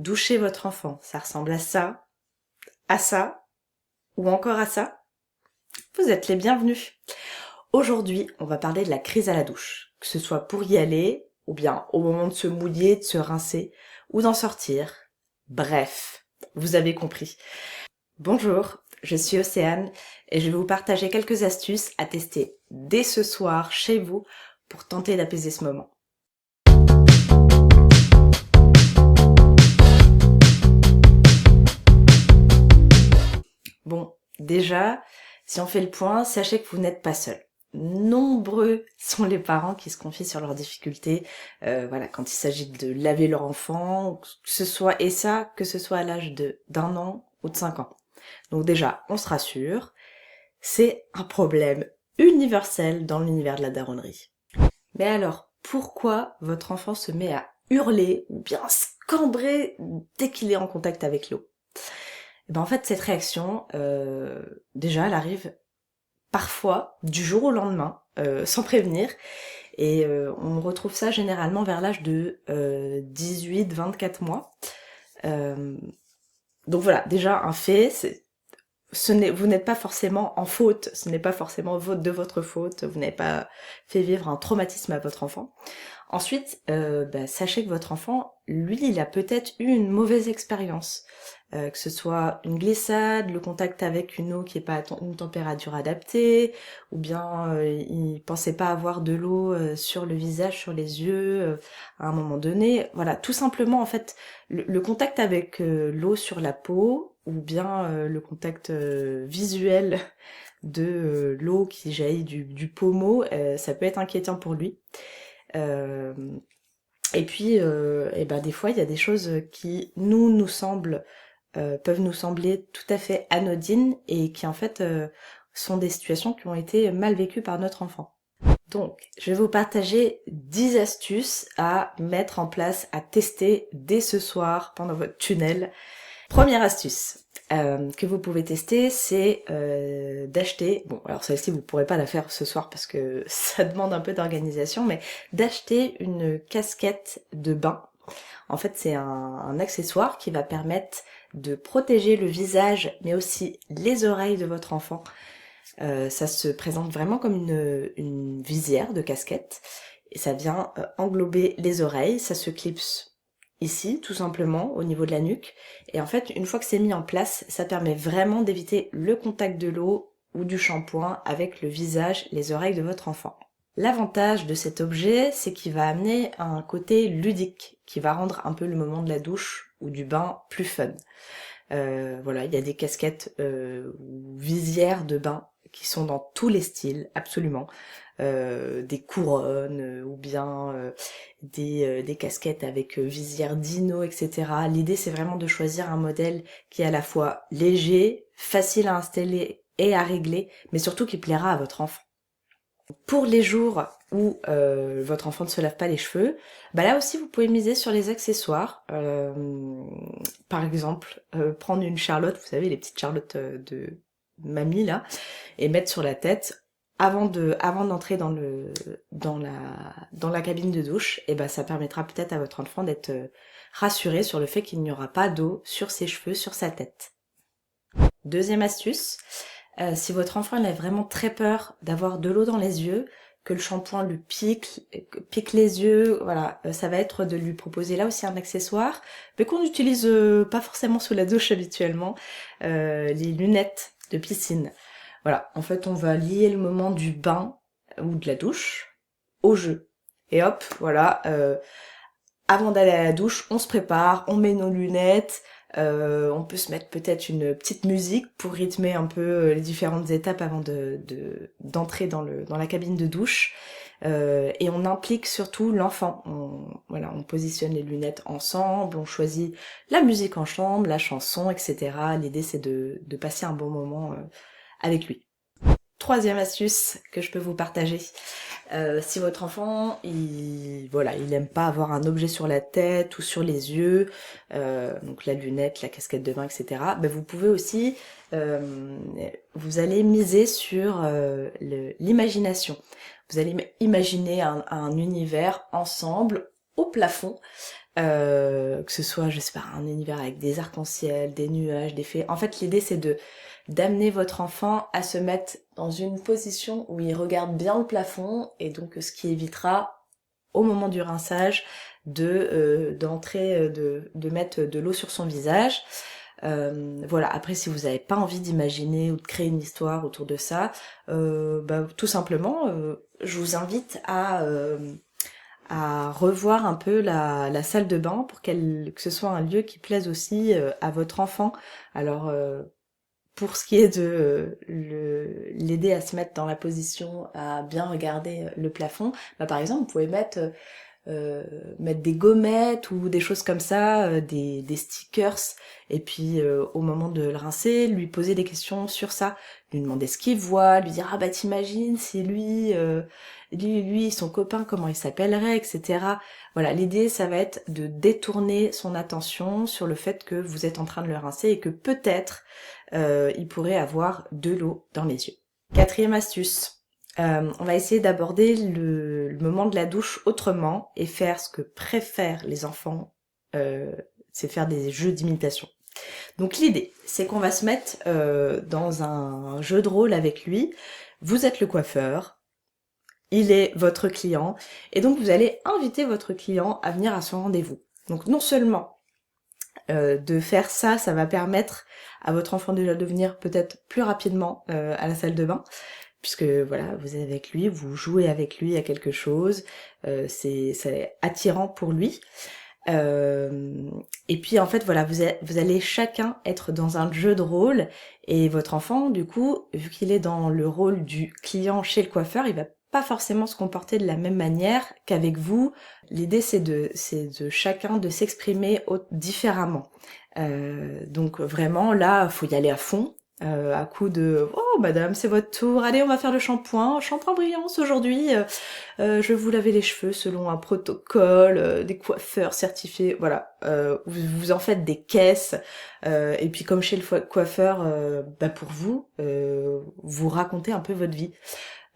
doucher votre enfant, ça ressemble à ça, ou encore à ça? Vous êtes les bienvenus. Aujourd'hui, on va parler de la crise à la douche, que ce soit pour y aller, ou bien au moment de se mouiller, de se rincer, ou d'en sortir. Bref, vous avez compris. Bonjour, je suis Océane et je vais vous partager quelques astuces à tester dès ce soir chez vous pour tenter d'apaiser ce moment. Bon, déjà, si on fait le point, sachez que vous n'êtes pas seul. Nombreux sont les parents qui se confient sur leurs difficultés, quand il s'agit de laver leur enfant, que ce soit à l'âge d'un an ou de 5 ans. Donc déjà, on se rassure, c'est un problème universel dans l'univers de la daronnerie. Mais alors, pourquoi votre enfant se met à hurler ou bien à se cambrer dès qu'il est en contact avec l'eau? Et ben en fait, cette réaction, déjà, elle arrive parfois du jour au lendemain, sans prévenir, et on retrouve ça généralement vers l'âge de 18-24 mois. Donc voilà, déjà un fait, vous n'êtes pas forcément en faute, ce n'est pas forcément de votre faute, vous n'avez pas fait vivre un traumatisme à votre enfant. Ensuite, sachez que votre enfant, lui, il a peut-être eu une mauvaise expérience, que ce soit une glissade, le contact avec une eau qui n'est pas à une température adaptée, ou bien il pensait pas avoir de l'eau sur le visage, sur les yeux, à un moment donné. Voilà, tout simplement, en fait, le contact avec l'eau sur la peau, ou bien le contact visuel de l'eau qui jaillit du pommeau, ça peut être inquiétant pour lui. Et puis, des fois, il y a des choses qui nous semblent, peuvent nous sembler tout à fait anodines et qui en fait sont des situations qui ont été mal vécues par notre enfant. Donc, je vais vous partager 10 astuces à mettre en place, à tester dès ce soir pendant votre tunnel. Première astuce que vous pouvez tester, c'est d'acheter, bon alors celle-ci vous pourrez pas la faire ce soir parce que ça demande un peu d'organisation, mais d'acheter une casquette de bain. En fait c'est un accessoire qui va permettre de protéger le visage mais aussi les oreilles de votre enfant. Ça se présente vraiment comme une visière de casquette et ça vient englober les oreilles, ça se clipse ici, tout simplement, au niveau de la nuque. Et en fait, une fois que c'est mis en place, ça permet vraiment d'éviter le contact de l'eau ou du shampoing avec le visage, les oreilles de votre enfant. L'avantage de cet objet, c'est qu'il va amener un côté ludique, qui va rendre un peu le moment de la douche ou du bain plus fun. Il y a des casquettes ou visières de bain qui sont dans tous les styles, absolument. Des couronnes ou bien des casquettes avec visière dino, etc. L'idée c'est vraiment de choisir un modèle qui est à la fois léger, facile à installer et à régler, mais surtout qui plaira à votre enfant. Pour les jours où votre enfant ne se lave pas les cheveux, là aussi vous pouvez miser sur les accessoires. Par exemple, prendre une charlotte, vous savez les petites charlottes de mamie là, et mettre sur la tête avant d'entrer dans la cabine de douche. Et ça permettra peut-être à votre enfant d'être rassuré sur le fait qu'il n'y aura pas d'eau sur ses cheveux, sur sa tête. Deuxième astuce, si votre enfant il a vraiment très peur d'avoir de l'eau dans les yeux, que le shampoing lui pique les yeux, ça va être de lui proposer là aussi un accessoire, mais qu'on n'utilise pas forcément sous la douche habituellement, les lunettes de piscine. Voilà, en fait on va lier le moment du bain ou de la douche au jeu. Et hop, avant d'aller à la douche, on se prépare, on met nos lunettes, on peut se mettre peut-être une petite musique pour rythmer un peu les différentes étapes avant d'entrer dans la cabine de douche. Et on implique surtout l'enfant. On positionne les lunettes ensemble, on choisit la musique en chambre, la chanson, etc. L'idée c'est de passer un bon moment avec lui. Troisième astuce que je peux vous partager. Si votre enfant, il aime pas avoir un objet sur la tête ou sur les yeux, donc la lunette, la casquette de bain, etc. Vous pouvez aussi, vous allez miser sur l'imagination. Vous allez imaginer un univers ensemble au plafond que ce soit, je sais pas, un univers avec des arcs-en-ciel, des nuages, des fées. En fait, l'idée c'est de d'amener votre enfant à se mettre dans une position où il regarde bien le plafond, et donc ce qui évitera au moment du rinçage de mettre de l'eau sur son visage. Voilà, après si vous n'avez pas envie d'imaginer ou de créer une histoire autour de ça, tout simplement, je vous invite à revoir un peu la salle de bain pour que ce soit un lieu qui plaise aussi à votre enfant. Alors pour ce qui est de l'aider à se mettre dans la position, à bien regarder le plafond, par exemple, vous pouvez mettre des gommettes ou des choses comme ça, des stickers, et puis au moment de le rincer, lui poser des questions sur ça, lui demander ce qu'il voit, lui dire ah bah t'imagines si lui son copain comment il s'appellerait, etc. Voilà, l'idée ça va être de détourner son attention sur le fait que vous êtes en train de le rincer et que peut-être il pourrait avoir de l'eau dans les yeux. Quatrième astuce. On va essayer d'aborder le moment de la douche autrement et faire ce que préfèrent les enfants, c'est faire des jeux d'imitation. Donc l'idée, c'est qu'on va se mettre dans un jeu de rôle avec lui. Vous êtes le coiffeur, il est votre client, et donc vous allez inviter votre client à venir à son rendez-vous. Donc non seulement de faire ça, ça va permettre à votre enfant déjà de venir peut-être plus rapidement à la salle de bain, puisque voilà, vous êtes avec lui, vous jouez avec lui à quelque chose, c'est attirant pour lui. Et puis en fait voilà, vous allez chacun être dans un jeu de rôle, et votre enfant du coup, vu qu'il est dans le rôle du client chez le coiffeur, il va pas forcément se comporter de la même manière qu'avec vous. L'idée c'est de chacun de s'exprimer différemment. Donc vraiment là, faut y aller à fond. À coup de oh madame c'est votre tour, allez on va faire le shampoing brillance aujourd'hui, je vais vous laver les cheveux selon un protocole, des coiffeurs certifiés, voilà, vous en faites des caisses, et puis comme chez le coiffeur, pour vous, vous racontez un peu votre vie,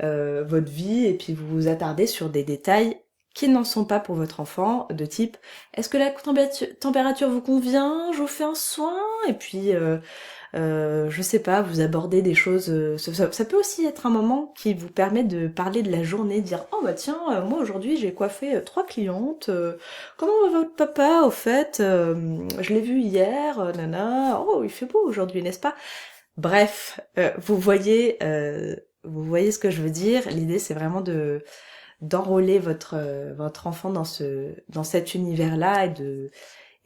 et puis vous vous attardez sur des détails qui n'en sont pas pour votre enfant, de type est-ce que la température vous convient, je vous fais un soin, et puis je sais pas, vous abordez des choses, ça peut aussi être un moment qui vous permet de parler de la journée, dire oh bah tiens, moi aujourd'hui j'ai coiffé 3 clientes, comment va votre papa au fait, je l'ai vu hier, nana, oh il fait beau aujourd'hui, n'est-ce pas? Bref, vous voyez ce que je veux dire. L'idée c'est vraiment d'enrôler votre enfant dans cet univers-là,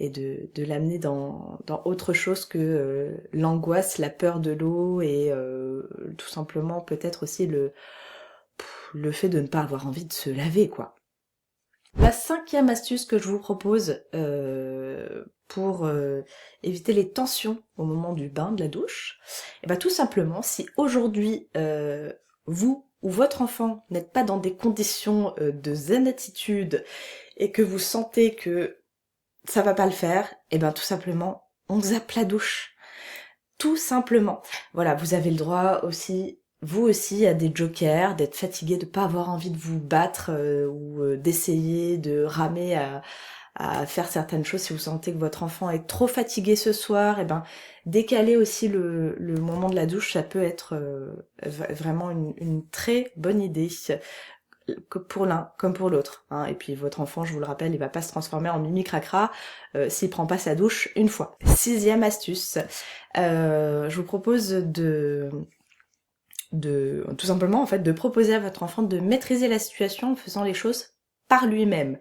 et de l'amener dans autre chose que l'angoisse, la peur de l'eau, et tout simplement peut-être aussi le fait de ne pas avoir envie de se laver, quoi. La cinquième astuce que je vous propose pour éviter les tensions au moment du bain, de la douche, tout simplement, si aujourd'hui vous ou votre enfant n'êtes pas dans des conditions de zen attitude, et que vous sentez que ça va pas le faire, tout simplement, on zappe la douche. Tout simplement. Voilà, vous avez le droit aussi, vous aussi, à des jokers, d'être fatigué, de pas avoir envie de vous battre, ou d'essayer de ramer à faire certaines choses. Si vous sentez que votre enfant est trop fatigué ce soir, décaler aussi le moment de la douche, ça peut être vraiment une très bonne idée, que pour l'un comme pour l'autre, hein. Et puis votre enfant, je vous le rappelle, il va pas se transformer en Mimi Cracra s'il prend pas sa douche une fois. Sixième astuce, je vous propose de tout simplement en fait de proposer à votre enfant de maîtriser la situation en faisant les choses par lui-même.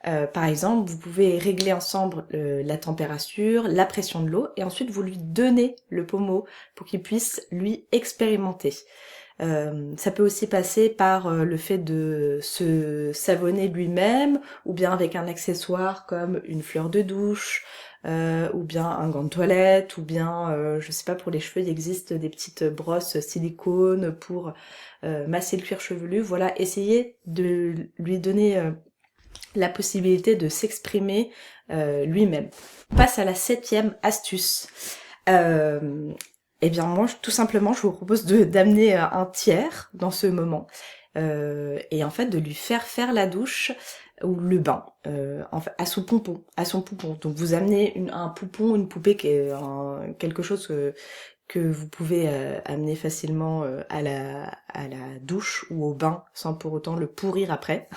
Par exemple, vous pouvez régler ensemble la température, la pression de l'eau, et ensuite vous lui donnez le pommeau pour qu'il puisse lui expérimenter. Ça peut aussi passer par le fait de se savonner lui-même, ou bien avec un accessoire comme une fleur de douche, ou bien un gant de toilette, ou bien, je sais pas, pour les cheveux, il existe des petites brosses silicone pour masser le cuir chevelu. Voilà, essayez de lui donner la possibilité de s'exprimer lui-même. On passe à la septième astuce. Moi, tout simplement, je vous propose d'amener un tiers dans ce moment, et en fait de lui faire la douche ou le bain, à son poupon. Donc vous amenez un poupon, une poupée qui est quelque chose que vous pouvez amener facilement à la douche ou au bain sans pour autant le pourrir après.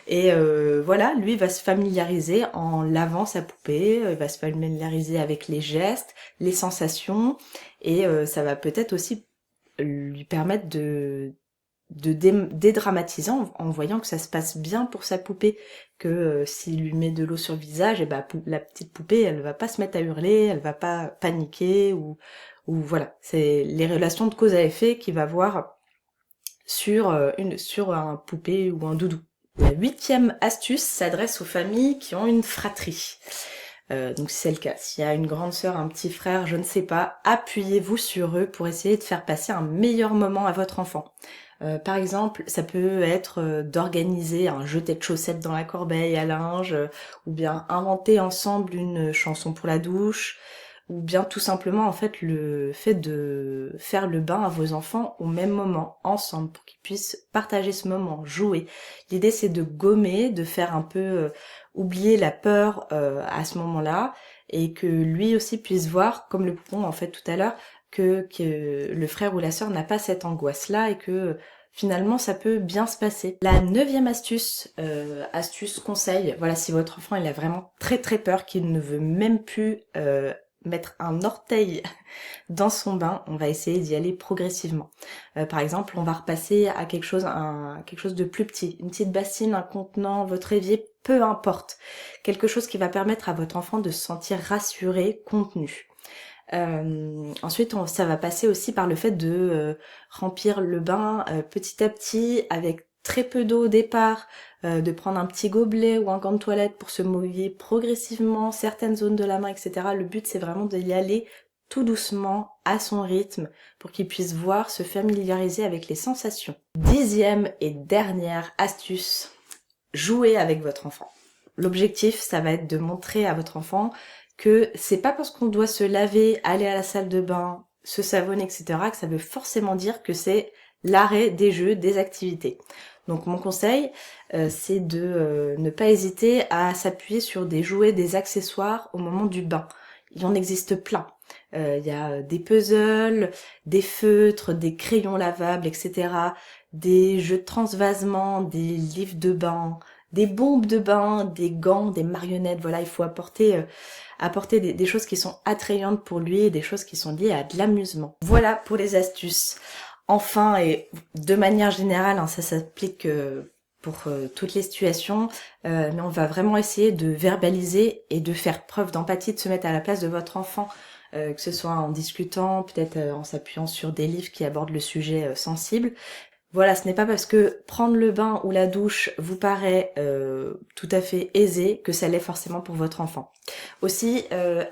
Et voilà, lui va se familiariser en lavant sa poupée, va se familiariser avec les gestes, les sensations, et ça va peut-être aussi lui permettre de dédramatiser en voyant que ça se passe bien pour sa poupée, que s'il lui met de l'eau sur le visage, et bah la petite poupée elle va pas se mettre à hurler, elle va pas paniquer ou voilà, c'est les relations de cause à effet qu'il va voir sur un poupée ou un doudou. La 8e astuce s'adresse aux familles qui ont une fratrie. Donc si c'est le cas, s'il y a une grande sœur, un petit frère, je ne sais pas, appuyez-vous sur eux pour essayer de faire passer un meilleur moment à votre enfant. Par exemple, ça peut être d'organiser un jeté de chaussettes dans la corbeille à linge, ou bien inventer ensemble une chanson pour la douche, ou bien tout simplement en fait le fait de faire le bain à vos enfants au même moment, ensemble, pour qu'ils puissent partager ce moment, jouer. L'idée c'est de gommer, de faire un peu oublier la peur à ce moment-là, et que lui aussi puisse voir, comme le poupon en fait tout à l'heure, que le frère ou la sœur n'a pas cette angoisse-là et que finalement ça peut bien se passer. La 9e astuce, astuce conseil, voilà, si votre enfant il a vraiment très très peur, qu'il ne veut même plus mettre un orteil dans son bain, on va essayer d'y aller progressivement. Par exemple, on va repasser à quelque chose de plus petit, une petite bassine, un contenant, votre évier, peu importe. Quelque chose qui va permettre à votre enfant de se sentir rassuré, contenu. Ensuite, ça va passer aussi par le fait de remplir le bain petit à petit avec très peu d'eau au départ, de prendre un petit gobelet ou un gant de toilette pour se mouiller progressivement certaines zones de la main, etc. Le but, c'est vraiment d'y aller tout doucement, à son rythme, pour qu'il puisse voir, se familiariser avec les sensations. 10e et dernière astuce, jouer avec votre enfant. L'objectif, ça va être de montrer à votre enfant que c'est pas parce qu'on doit se laver, aller à la salle de bain, se savonner, etc., que ça veut forcément dire que c'est l'arrêt des jeux, des activités. Donc mon conseil, c'est de ne pas hésiter à s'appuyer sur des jouets, des accessoires au moment du bain. Il en existe plein. Il y a des puzzles, des feutres, des crayons lavables, etc., des jeux de transvasement, des livres de bain, des bombes de bain, des gants, des marionnettes. Voilà, il faut apporter des choses qui sont attrayantes pour lui et des choses qui sont liées à de l'amusement. Voilà pour les astuces. Enfin, et de manière générale, hein, ça s'applique pour toutes les situations, mais on va vraiment essayer de verbaliser et de faire preuve d'empathie, de se mettre à la place de votre enfant, que ce soit en discutant, peut-être en s'appuyant sur des livres qui abordent le sujet sensible. Voilà, ce n'est pas parce que prendre le bain ou la douche vous paraît tout à fait aisé que ça l'est forcément pour votre enfant. Aussi,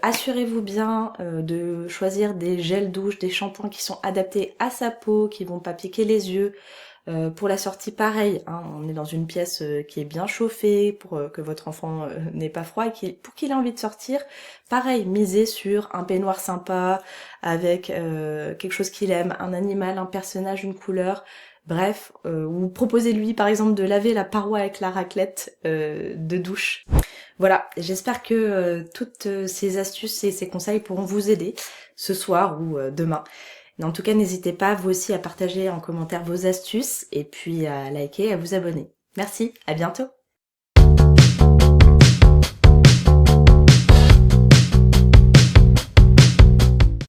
assurez-vous bien de choisir des gels douche, des shampoings qui sont adaptés à sa peau, qui vont pas piquer les yeux. Pour la sortie, pareil, hein, on est dans une pièce qui est bien chauffée pour que votre enfant n'ait pas froid et pour qu'il ait envie de sortir. Pareil, misez sur un peignoir sympa avec quelque chose qu'il aime, un animal, un personnage, une couleur. Bref, ou proposez-lui par exemple de laver la paroi avec la raclette de douche. Voilà, j'espère que toutes ces astuces et ces conseils pourront vous aider ce soir ou demain. Mais en tout cas, n'hésitez pas vous aussi à partager en commentaire vos astuces et puis à liker et à vous abonner. Merci, à bientôt.